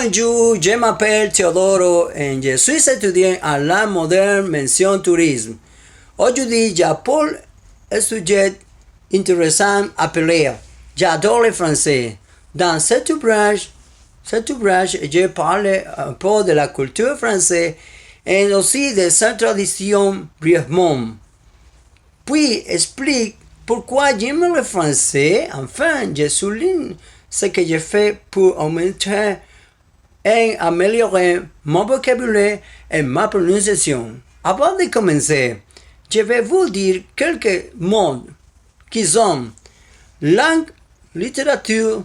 Bonjour, je m'appelle Teodoro et je suis étudiant à la moderne mention tourisme. Aujourd'hui, j'apporte un sujet intéressant appelé J'adore le français. Dans cet ouvrage, je parle un peu de la culture française et aussi de sa tradition brièvement. Puis explique pourquoi j'aime le français. Enfin, je souligne ce que je fais pour augmenter et améliorer mon vocabulaire et ma prononciation. Avant de commencer, je vais vous dire quelques mots qui sont langue, littérature,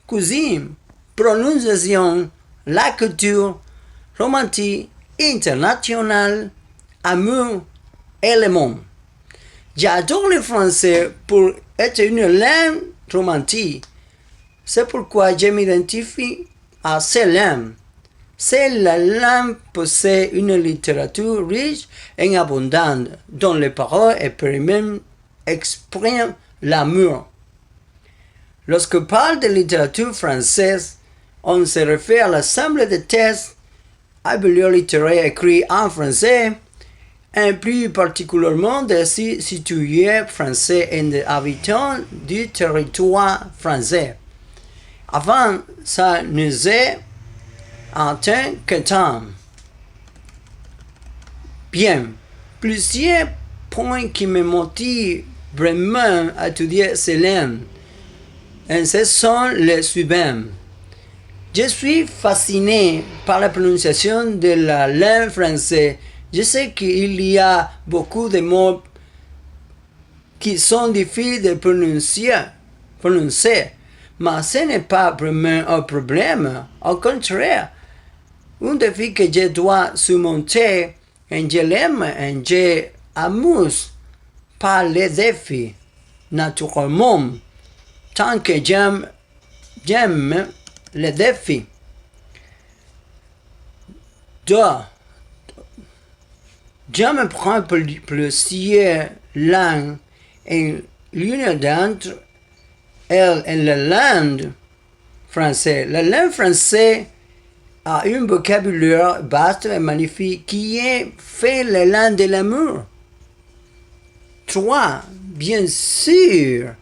cuisine, prononciation, la culture, romantique, international, amour et le monde. J'adore le français pour être une langue romantique. C'est pourquoi je m'identifie à cette langue. Cette langue possède une littérature riche et abondante, dont les paroles expriment l'amour. Lorsque parle de littérature française, on se réfère à l'ensemble de textes habilement littéraires écrits en français, et plus particulièrement des citoyens français et des habitants du territoire français. Avant, ça nous est en tant que temps. Bien, plusieurs points qui me motivent vraiment à étudier ces langues, et ce sont les suivants. Je suis fasciné par la prononciation de la langue française. Je sais qu'il y a beaucoup de mots qui sont difficiles de prononcer, mais ce n'est pas vraiment un problème. Au contraire, un défi que je dois surmonter, et je l'aime et je m'amuse par les défis, naturellement, tant que j'aime les défis. J'aime prendre plusieurs langues et l'une d'entre elles est la langue française. La langue française a un vocabulaire vaste et magnifique qui est fait la langue de l'amour. 3. Bien sûr,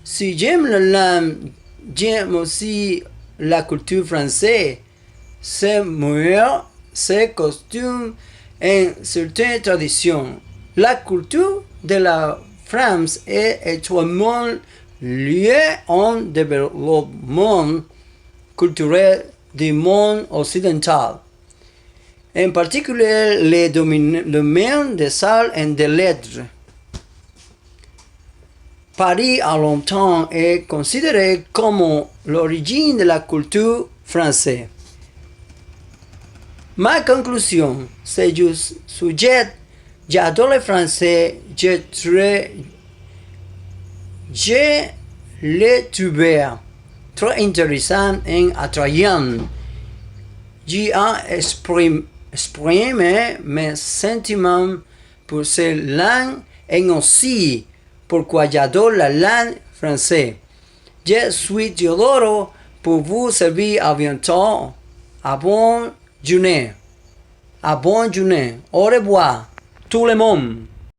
si j'aime la langue, j'aime aussi la culture française, ses mœurs, ses costumes et certaines traditions. La culture de la France est étroitement liée au développement culturel du monde occidental, en particulier les domaines des arts et des lettres. Paris a longtemps été considéré comme l'origine de la culture française. Ma conclusion, c'est juste sujet, j'adore le français, je l'ai trouvé très intéressant et attrayant. J'ai exprimé mes sentiments pour cette langue et aussi pourquoi j'adore la langue française. Je suis Teodoro pour vous servir à bientôt. À bonne journée. Au revoir tout le monde.